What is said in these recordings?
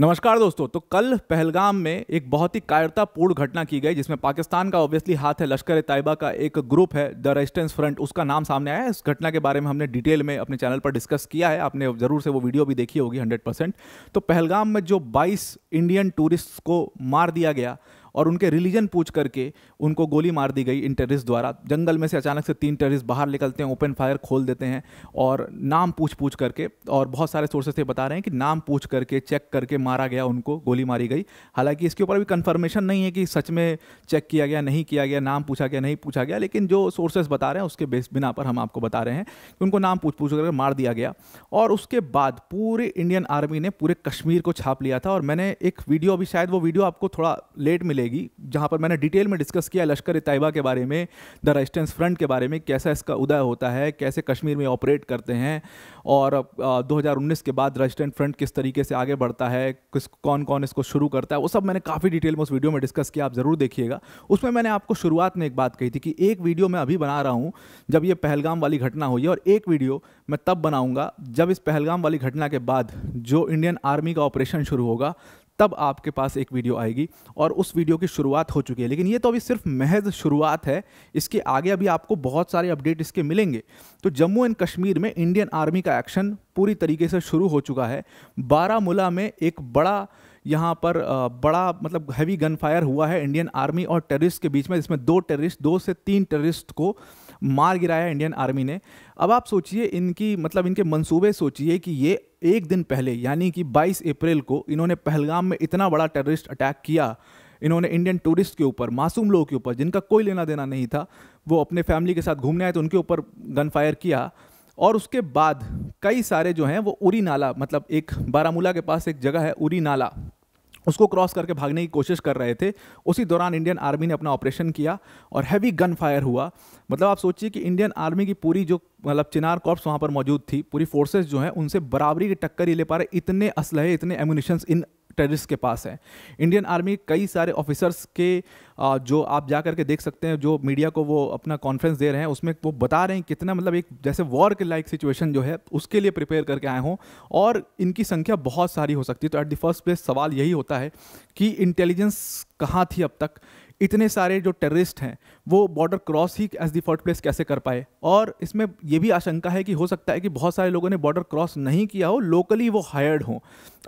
नमस्कार दोस्तों। तो कल पहलगाम में एक बहुत ही कायरतापूर्ण घटना की गई जिसमें पाकिस्तान का ऑब्वियसली हाथ है। लश्कर-ए-तैयबा का एक ग्रुप है द रेजिस्टेंस फ्रंट, उसका नाम सामने आया है। इस घटना के बारे में हमने डिटेल में अपने चैनल पर डिस्कस किया है, आपने ज़रूर से वो वीडियो भी देखी होगी 100%। तो पहलगाम में जो 22 इंडियन टूरिस्ट्स को मार दिया गया और उनके रिलीजन पूछ करके उनको गोली मार दी गई इन टेररिस्ट द्वारा। जंगल में से अचानक से 3 टेररिस्ट बाहर निकलते हैं, ओपन फायर खोल देते हैं और नाम पूछ करके, और बहुत सारे सोर्सेस से बता रहे हैं कि नाम पूछ करके चेक करके मारा गया, उनको गोली मारी गई। हालांकि इसके ऊपर अभी कंफर्मेशन नहीं है कि सच में चेक किया गया नहीं किया गया, नाम पूछा गया नहीं पूछा गया, लेकिन जो सोर्सेस बता रहे हैं उसके बिना पर हम आपको बता रहे हैं कि उनको नाम पूछ कर मार दिया गया। और उसके बाद पूरे इंडियन आर्मी ने पूरे कश्मीर को छाप लिया था। और मैंने एक वीडियो, अभी शायद वो वीडियो आपको थोड़ा लेट मिलेगी, जहां पर मैंने डिटेल में डिस्कस किया लश्कर-ए-तैयबा के बारे में, द रेजिस्टेंस फ्रंट के बारे में, कैसा इसका उदय होता है, कैसे कश्मीर में ऑपरेट करते हैं और 2019 के बाद रेजिस्टेंस फ्रंट किस तरीके से आगे बढ़ता है, कौन कौन इसको शुरू करता है, वो सब मैंने काफ़ी डिटेल में उस वीडियो में डिस्कस किया, आप ज़रूर देखिएगा। उसमें मैंने आपको शुरुआत में एक बात कही थी कि एक वीडियो मैं अभी बना रहा हूँ जब ये पहलगाम वाली घटना हुई है, और एक वीडियो मैं तब बनाऊँगा जब इस पहलगाम वाली घटना के बाद जो इंडियन आर्मी का ऑपरेशन शुरू होगा, तब आपके पास एक वीडियो आएगी। और उस वीडियो की शुरुआत हो चुकी है, लेकिन ये तो अभी सिर्फ महज शुरुआत है। इसके आगे अभी आपको बहुत सारे अपडेट इसके मिलेंगे। तो जम्मू एंड कश्मीर में इंडियन आर्मी का एक्शन पूरी तरीके से शुरू हो चुका है। बारामूला में एक बड़ा यहाँ पर बड़ा मतलब हैवी गन फायर हुआ है इंडियन आर्मी और टेररिस्ट के बीच में, जिसमें 2 से 3 टेररिस्ट को मार गिराया इंडियन आर्मी ने। अब आप सोचिए इनके मंसूबे सोचिए कि ये एक दिन पहले यानी कि 22 अप्रैल को इन्होंने पहलगाम में इतना बड़ा टेररिस्ट अटैक किया। इन्होंने इंडियन टूरिस्ट के ऊपर, मासूम लोगों के ऊपर जिनका कोई लेना देना नहीं था, वो अपने फैमिली के साथ घूमने आए तो उनके ऊपर गन फायर किया। और उसके बाद कई सारे जो हैं वो उरी नाला, मतलब एक बारामूला के पास एक जगह है उरी नाला, उसको क्रॉस करके भागने की कोशिश कर रहे थे। उसी दौरान इंडियन आर्मी ने अपना ऑपरेशन किया और हैवी गन फायर हुआ। मतलब आप सोचिए कि इंडियन आर्मी की पूरी जो चिनार कॉर्प्स वहाँ पर मौजूद थी, पूरी फोर्सेस जो हैं उनसे बराबरी की टक्कर ही ले पा रहे, इतने असलहे, इतने एम्यूनिशंस इन टेररिस्ट के पास है। इंडियन आर्मी कई सारे ऑफिसर्स के जो आप जा करके देख सकते हैं, जो मीडिया को वो अपना कॉन्फ्रेंस दे रहे हैं, उसमें वो बता रहे हैं कितना मतलब एक जैसे वॉर के लाइक सिचुएशन जो है उसके लिए प्रिपेयर करके आए हों, और इनकी संख्या बहुत सारी हो सकती है। तो एट द फर्स्ट प्लेस सवाल यही होता है कि इंटेलिजेंस कहाँ थी अब तक? इतने सारे जो टेररिस्ट हैं वो बॉर्डर क्रॉस ही एज द फर्स्ट प्लेस कैसे कर पाए? और इसमें ये भी आशंका है कि हो सकता है कि बहुत सारे लोगों ने बॉर्डर क्रॉस नहीं किया हो, लोकली वो हायर्ड हों।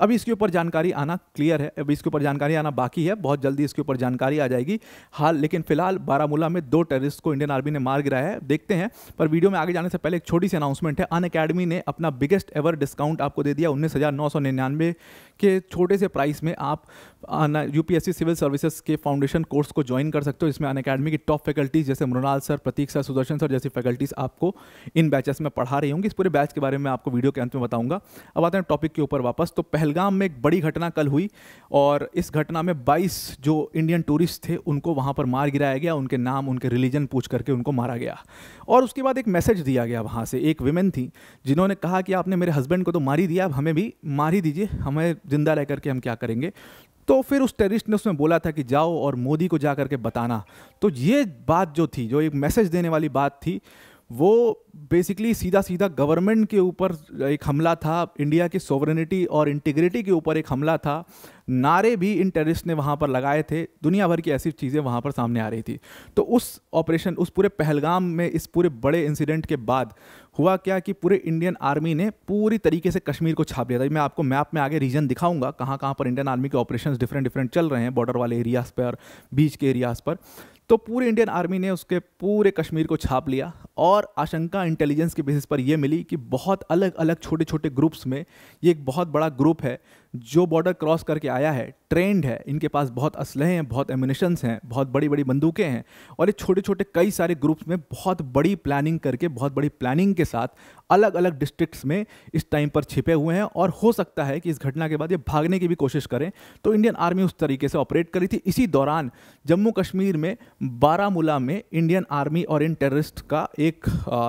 अभी इसके ऊपर जानकारी आना क्लियर है, अभी इसके ऊपर जानकारी आना बाकी है, बहुत जल्दी इसके ऊपर जानकारी आ जाएगी। लेकिन फिलहाल बारामूला में 2 टेररिस्ट को इंडियन आर्मी ने मार गिराया है, देखते हैं। पर वीडियो में आगे जाने से पहले एक छोटी सी अनाउंसमेंट है। अनअकैडमी ने अपना बिगेस्ट एवर डिस्काउंट आपको दे दिया। 19,999 के छोटे से प्राइस में आप यूपीएससी सिविल सर्विसेज के फाउंडेशन कोर्स को ज्वाइन कर सकते हो। इसमें अनअकैडमी की टॉप फैकल्टीज जैसे मृणाल सर, प्रतीक सर, सुदर्शन सर जैसी फैकल्टीज आपको इन बैचेस में पढ़ा रही होंगी। इस पूरे बैच के बारे में आपको वीडियो के अंत में बताऊंगा। अब आते हैं टॉपिक के ऊपर वापस। तो पहलगाम में एक बड़ी घटना कल हुई और इस घटना में 22 जो इंडियन टूरिस्ट थे उनको वहां पर मार गिराया गया, उनके नाम, उनके रिलीजन पूछ करके उनको मारा गया। और उसके बाद एक मैसेज दिया गया वहां से। एक विमेन थी जिन्होंने कहा कि आपने मेरे हस्बैंड को तो मार ही दिया, अब हमें भी मार ही दीजिए, हमें जिंदा रह करके हम क्या करेंगे? तो फिर उस टेररिस्ट ने उसमें बोला था कि जाओ और मोदी को जा करके बताना। तो ये बात जो थी, जो एक मैसेज देने वाली बात थी, वो बेसिकली सीधा सीधा गवर्नमेंट के ऊपर एक हमला था, इंडिया की सोवरेनिटी और इंटीग्रिटी के ऊपर एक हमला था। नारे भी इन टेररिस्ट ने वहाँ पर लगाए थे, दुनिया भर की ऐसी चीज़ें वहाँ पर सामने आ रही थी। तो उस ऑपरेशन, उस पूरे पहलगाम में, इस पूरे बड़े इंसिडेंट के बाद हुआ क्या कि पूरे इंडियन आर्मी ने पूरी तरीके से कश्मीर को छाप लिया था। मैं आपको मैप में आगे रीजन दिखाऊंगा कहाँ कहाँ पर इंडियन आर्मी के ऑपरेशंस डिफरेंट चल रहे हैं, बॉर्डर वाले एरियाज पर, बीच के एरियाज पर। तो पूरे इंडियन आर्मी ने उसके पूरे कश्मीर को छाप लिया और आशंका इंटेलिजेंस के बेसिस पर यह मिली कि बहुत अलग अलग छोटे छोटे ग्रुप्स में ये एक बहुत बड़ा ग्रुप है जो बॉर्डर क्रॉस करके आया है, ट्रेंड है, इनके पास बहुत असलहे हैं, बहुत एम्यूनिशंस हैं, बहुत बड़ी बड़ी बंदूकें हैं, और ये छोटे छोटे कई सारे ग्रुप्स में बहुत बड़ी प्लानिंग करके, बहुत बड़ी प्लानिंग के साथ अलग अलग डिस्ट्रिक्ट्स में इस टाइम पर छिपे हुए हैं। और हो सकता है कि इस घटना के बाद ये भागने की भी कोशिश करें। तो इंडियन आर्मी उस तरीके से ऑपरेट करी थी। इसी दौरान जम्मू कश्मीर में बारामूला में इंडियन आर्मी और इन टेररिस्ट का एक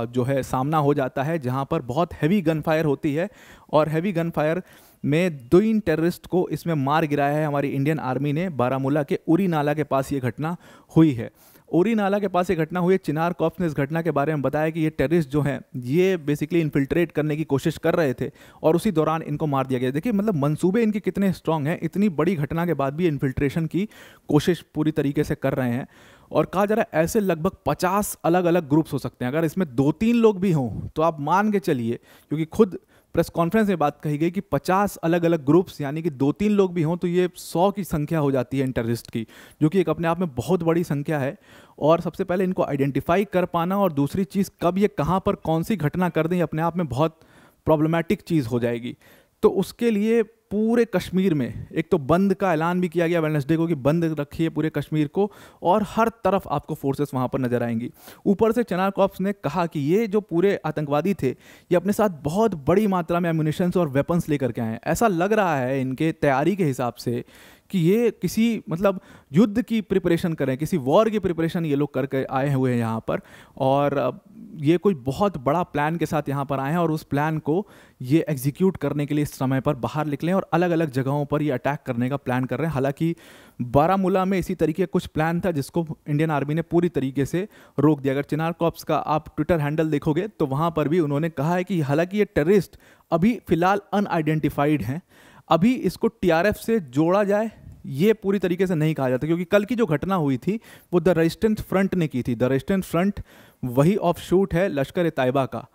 जो है सामना हो जाता है, जहाँ पर बहुत हैवी गन फायर होती है। और हैवी गन फायर में 2 टेररिस्ट को इसमें मार गिराया है हमारी इंडियन आर्मी ने। बारामूला के उरी नाला के पास ये घटना हुई है। उरी नाला के पास एक घटना हुई है। चिनार कॉर्प्स ने इस घटना के बारे में बताया कि ये टेररिस्ट जो हैं ये बेसिकली इन्फिल्ट्रेट करने की कोशिश कर रहे थे और उसी दौरान इनको मार दिया गया। देखिए मतलब मंसूबे इनके कितने स्ट्रांग हैं, इतनी बड़ी घटना के बाद भी इन्फिल्ट्रेशन की कोशिश पूरी तरीके से कर रहे हैं। और कहा जा रहा है ऐसे लगभग 50 अलग अलग ग्रुप्स हो सकते हैं। अगर इसमें 2-3 लोग भी हों तो आप मान के चलिए, क्योंकि खुद प्रेस कॉन्फ्रेंस में बात कही गई कि 50 अलग अलग ग्रुप्स यानी कि 2-3 लोग भी हों तो ये 100 की संख्या हो जाती है इन टेररिस्ट की, जो कि एक अपने आप में बहुत बड़ी संख्या है। और सबसे पहले इनको आइडेंटिफाई कर पाना और दूसरी चीज़ कब ये कहाँ पर कौन सी घटना कर दें, अपने आप में बहुत प्रॉब्लमेटिक चीज़ हो जाएगी। तो उसके लिए पूरे कश्मीर में एक तो बंद का ऐलान भी किया गया वेडनेसडे को कि बंद रखिए पूरे कश्मीर को, और हर तरफ आपको फोर्सेस वहाँ पर नजर आएंगी। ऊपर से चिनार कॉर्प्स ने कहा कि ये जो पूरे आतंकवादी थे ये अपने साथ बहुत बड़ी मात्रा में एम्यूनिशंस और वेपन्स लेकर के आए हैं। ऐसा लग रहा है इनके तैयारी के हिसाब से कि ये किसी मतलब युद्ध की प्रिपरेशन करें, किसी वॉर की प्रिपरेशन ये लोग करके आए हुए हैं यहाँ पर, और ये कोई बहुत बड़ा प्लान के साथ यहाँ पर आए हैं और उस प्लान को ये एग्जीक्यूट करने के लिए इस समय पर बाहर निकले और अलग अलग जगहों पर ये अटैक करने का प्लान कर रहे हैं। हालांकि बारामूला में इसी तरीके कुछ प्लान था जिसको इंडियन आर्मी ने पूरी तरीके से रोक दिया। अगर चिनार कॉर्प्स का आप ट्विटर हैंडल देखोगे तो वहाँ पर भी उन्होंने कहा है कि हालांकि ये टेररिस्ट अभी फिलहाल अनआइडेंटिफाइड हैं, अभी इसको टीआरएफ से जोड़ा जाए ये पूरी तरीके से नहीं कहा जाता, क्योंकि कल की जो घटना हुई थी वो द रेजिस्टेंस फ्रंट ने की थी। द रेजिस्टेंस फ्रंट वही ऑफ शूट है लश्कर ए तैयबा का,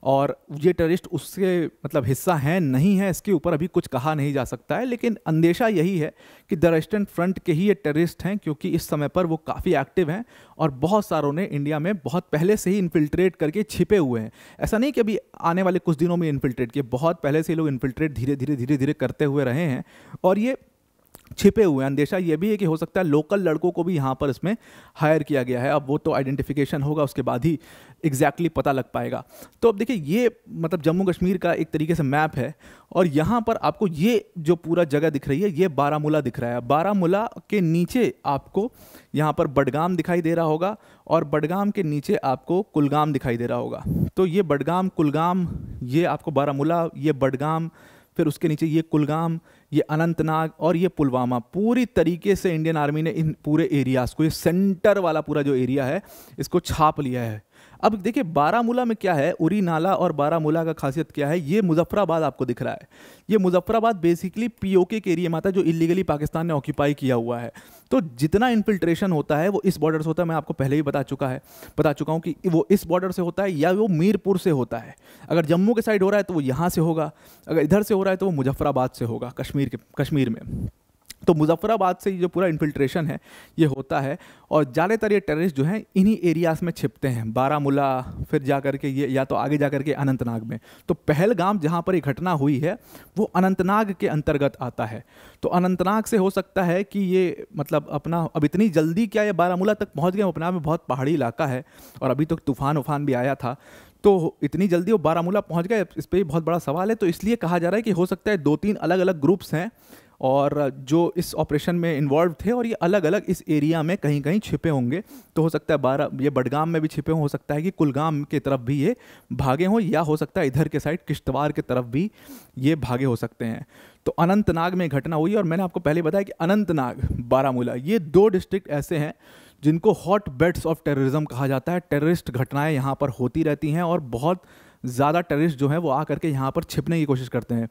और ये टेररिस्ट उसके मतलब हिस्सा है नहीं है इसके ऊपर अभी कुछ कहा नहीं जा सकता है, लेकिन अंदेशा यही है कि द रेजिस्टेंस फ्रंट के ही ये टेररिस्ट हैं, क्योंकि इस समय पर वो काफ़ी एक्टिव हैं और बहुत सारों ने इंडिया में बहुत पहले से ही इन्फिल्ट्रेट करके छिपे हुए हैं। ऐसा नहीं कि अभी आने वाले कुछ दिनों में इन्फिल्ट्रेट किए, बहुत पहले से लोग इन्फिल्ट्रेट धीरे धीरे करते हुए रहे हैं और ये छिपे हुए हैं। अंदेशा ये भी है कि हो सकता है लोकल लड़कों को भी यहाँ पर इसमें हायर किया गया है। अब वो तो आइडेंटिफिकेशन होगा उसके बाद ही एग्जैक्टली पता लग पाएगा। तो अब देखिए ये मतलब जम्मू कश्मीर का एक तरीके से मैप है और यहाँ पर आपको ये जो पूरा जगह दिख रही है ये बारामूला दिख रहा है। बारामूला के नीचे आपको यहाँ पर बडगाम दिखाई दे रहा होगा और बडगाम के नीचे आपको कुलगाम दिखाई दे रहा होगा। तो ये बडगाम कुलगाम, ये आपको बारामूला, ये बडगाम, फिर उसके नीचे ये कुलगाम, ये अनंतनाग और ये पुलवामा, पूरी तरीके से इंडियन आर्मी ने इन पूरे एरियाज़ को, ये सेंटर वाला पूरा जो एरिया है इसको छाप लिया है। अब देखिए बारामूला में क्या है, उरी नाला और बारामूला का खासियत क्या है, ये मुजफ्फराबाद आपको दिख रहा है। ये मुजफ्फराबाद बेसिकली पीओके के एरिया में आता है जो इलीगली पाकिस्तान ने ऑक्यूपाई किया हुआ है। तो जितना इन्फिल्ट्रेशन होता है वो इस बॉर्डर से होता है। मैं आपको पहले ही बता चुका हूँ कि वो इस बॉर्डर से होता है या वो मीरपुर से होता है। अगर जम्मू के साइड हो रहा है तो वो यहाँ से होगा, अगर इधर से हो रहा है तो वो मुजफ्फराबाद से होगा कश्मीर में। तो मुजफ्फराबाद से जो पूरा इन्फिल्ट्रेशन है ये होता है और ज़्यादातर ये टेररिस्ट जो हैं इन्हीं एरियाज़ में छिपते हैं। बारामूला, फिर जा कर के ये या तो आगे जा कर के अनंतनाग में। तो पहलगाम जहाँ पर ये घटना हुई है वो अनंतनाग के अंतर्गत आता है। तो अनंतनाग से हो सकता है कि ये मतलब अपना अब इतनी जल्दी क्या ये बारामूला तक पहुँच गए, अपने आप में बहुत पहाड़ी इलाका है और अभी तो तूफान उफान भी आया था, तो इतनी जल्दी वो बारामूला पहुँच गए, इस पर भी बहुत बड़ा सवाल है। तो इसलिए कहा जा रहा है कि हो सकता है 2-3 अलग अलग ग्रुप्स हैं और जो इस ऑपरेशन में इन्वॉल्व थे और ये अलग अलग इस एरिया में कहीं कहीं छिपे होंगे। तो हो सकता है ये बडगाम में भी छिपे हो सकता है कि कुलगाम की तरफ भी ये भागे हों, या हो सकता है इधर के साइड किश्तवाड़ की तरफ भी ये भागे हो सकते हैं। तो अनंतनाग में घटना हुई और मैंने आपको पहले बताया कि अनंतनाग, बारामूला, ये 2 डिस्ट्रिक्ट ऐसे हैं जिनको हॉट बेड्स ऑफ टेररिज्म कहा जाता है। टेररिस्ट घटनाएँ यहाँ पर होती रहती हैं और बहुत ज़्यादा टेररिस्ट जो हैं वो आ करके यहाँ पर छिपने की कोशिश करते हैं।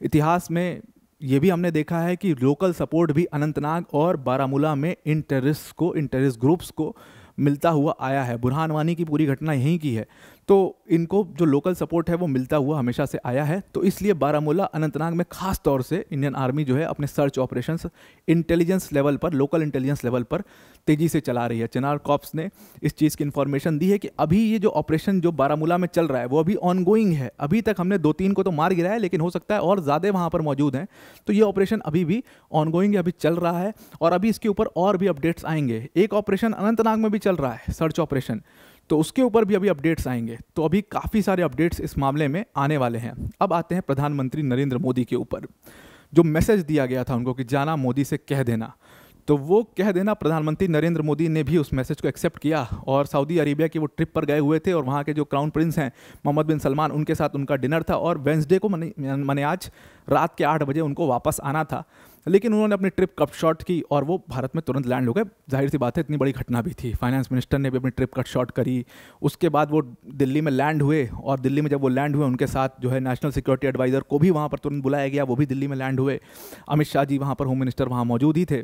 इतिहास में ये भी हमने देखा है कि लोकल सपोर्ट भी अनंतनाग और बारामूला में इन टेररिस्ट ग्रुप्स को मिलता हुआ आया है। बुरहान वानी की पूरी घटना यहीं की है, तो इनको जो लोकल सपोर्ट है वो मिलता हुआ हमेशा से आया है। तो इसलिए बारामूला, अनंतनाग में खास तौर से इंडियन आर्मी जो है अपने सर्च ऑपरेशंस इंटेलिजेंस लेवल पर, लोकल इंटेलिजेंस लेवल पर तेज़ी से चला रही है। चिनार कॉर्प्स ने इस चीज़ की इन्फॉर्मेशन दी है कि अभी ये जो ऑपरेशन जो बारामूला में चल रहा है वो अभी ऑनगोइंग है। अभी तक हमने 2-3 को तो मार गिराया है, लेकिन हो सकता है और ज़्यादा वहाँ पर मौजूद हैं। तो ये ऑपरेशन अभी भी ऑनगोइंग है, अभी चल रहा है और अभी इसके ऊपर और भी अपडेट्स आएंगे। एक ऑपरेशन अनंतनाग में भी चल रहा है, सर्च ऑपरेशन, तो उसके ऊपर भी अभी अपडेट्स आएंगे। तो अभी काफ़ी सारे अपडेट्स इस मामले में आने वाले हैं। अब आते हैं प्रधानमंत्री नरेंद्र मोदी के ऊपर। जो मैसेज दिया गया था उनको कि जाना मोदी से कह देना, तो वो कह देना, प्रधानमंत्री नरेंद्र मोदी ने भी उस मैसेज को एक्सेप्ट किया और सऊदी अरेबिया की वो ट्रिप पर गए हुए थे और वहाँ के जो क्राउन प्रिंस हैं मोहम्मद बिन सलमान, उनके साथ उनका डिनर था और वेंसडे को मने आज रात के 8 बजे उनको वापस आना था। लेकिन उन्होंने अपनी ट्रिप कट शॉर्ट की और वो भारत में तुरंत लैंड हो गए। जाहिर सी बात है, इतनी बड़ी घटना भी थी। फाइनेंस मिनिस्टर ने भी अपनी ट्रिप कट शॉर्ट करी। उसके बाद वो दिल्ली में लैंड हुए और दिल्ली में जब वो लैंड हुए उनके साथ जो है नेशनल सिक्योरिटी एडवाइज़र को भी वहाँ पर तुरंत बुलाया गया, वो भी दिल्ली में लैंड हुए। अमित शाह जी वहाँ पर, होम मिनिस्टर वहाँ मौजूद ही थे।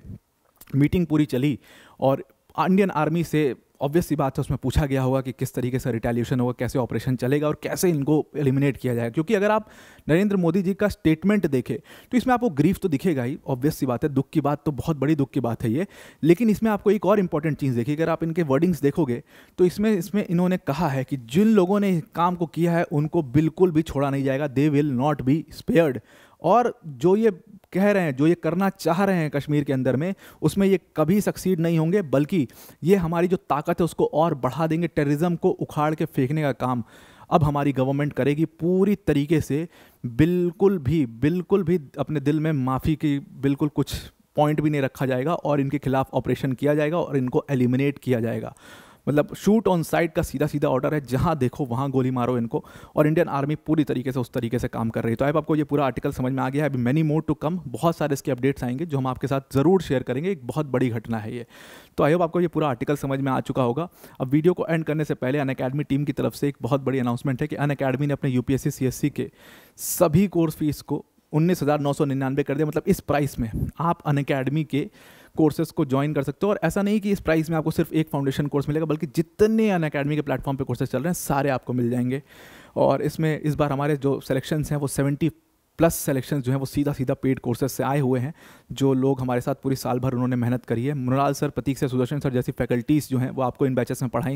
मीटिंग पूरी चली और इंडियन आर्मी से ऑब्वियस सी बात है उसमें पूछा गया होगा कि किस तरीके से रिटेलिएशन होगा, कैसे ऑपरेशन चलेगा और कैसे इनको एलिमिनेट किया जाएगा। क्योंकि अगर आप नरेंद्र मोदी जी का स्टेटमेंट देखें तो इसमें आपको ग्रीफ तो दिखेगा ही, ऑब्वियस सी बात है, दुख की बात तो बहुत बड़ी दुख की बात है ये। लेकिन इसमें आपको एक और इंपॉर्टेंट चीज़ देखिए, अगर आप इनके वर्डिंग्स देखोगे तो इसमें इन्होंने कहा है कि जिन लोगों ने काम को किया है उनको बिल्कुल भी छोड़ा नहीं जाएगा, they will not be spared. और जो ये कह रहे हैं, जो ये करना चाह रहे हैं कश्मीर के अंदर में, उसमें ये कभी सक्सीड नहीं होंगे, बल्कि ये हमारी जो ताकत है उसको और बढ़ा देंगे। टेररिज्म को उखाड़ के फेंकने का काम अब हमारी गवर्नमेंट करेगी पूरी तरीके से। बिल्कुल भी अपने दिल में माफ़ी की बिल्कुल कुछ पॉइंट भी नहीं रखा जाएगा और इनके खिलाफ ऑपरेशन किया जाएगा और इनको एलिमिनेट किया जाएगा। मतलब शूट ऑन साइट का सीधा सीधा ऑर्डर है, जहां देखो वहां गोली मारो इनको। और इंडियन आर्मी पूरी तरीके से उस तरीके से काम कर रही है। तो अब आपको ये पूरा आर्टिकल समझ में आ गया है। अभी मैनी मोर टू कम, बहुत सारे इसके अपडेट्स आएंगे जो हम आपके साथ ज़रूर शेयर करेंगे। एक बहुत बड़ी घटना है ये। तो आई होप आपको ये पूरा आर्टिकल समझ में आ चुका होगा। अब वीडियो को एंड करने से पहले अनअकैडमी टीम की तरफ से एक बहुत बड़ी अनाउंसमेंट है कि अनअकैडमी ने अपने यूपीएससी CSC के सभी कोर्स फीस को 19,999 कर दिया। मतलब इस प्राइस में आप अनअकैडमी के कोर्सेज को ज्वाइन कर सकते हो। और ऐसा नहीं कि इस प्राइस में आपको सिर्फ एक फाउंडेशन कोर्स मिलेगा, बल्कि जितने अनअकैडमी के प्लेटफॉर्म पे कोर्सेज चल रहे हैं सारे आपको मिल जाएंगे। और इसमें इस बार हमारे जो सिलेक्शंस हैं वो 70+ सिलेक्शंस जो हैं वो सीधा पेड कोर्सेज से आए हुए हैं। जो लोग हमारे साथ पूरी साल भर उन्होंने मेहनत करी है, मृणाल सर, प्रतीक सर, सुदर्शन सर जैसी फैकल्टीज़ जो हैं वो आपको इन बैचेस में पढ़ाएंगे।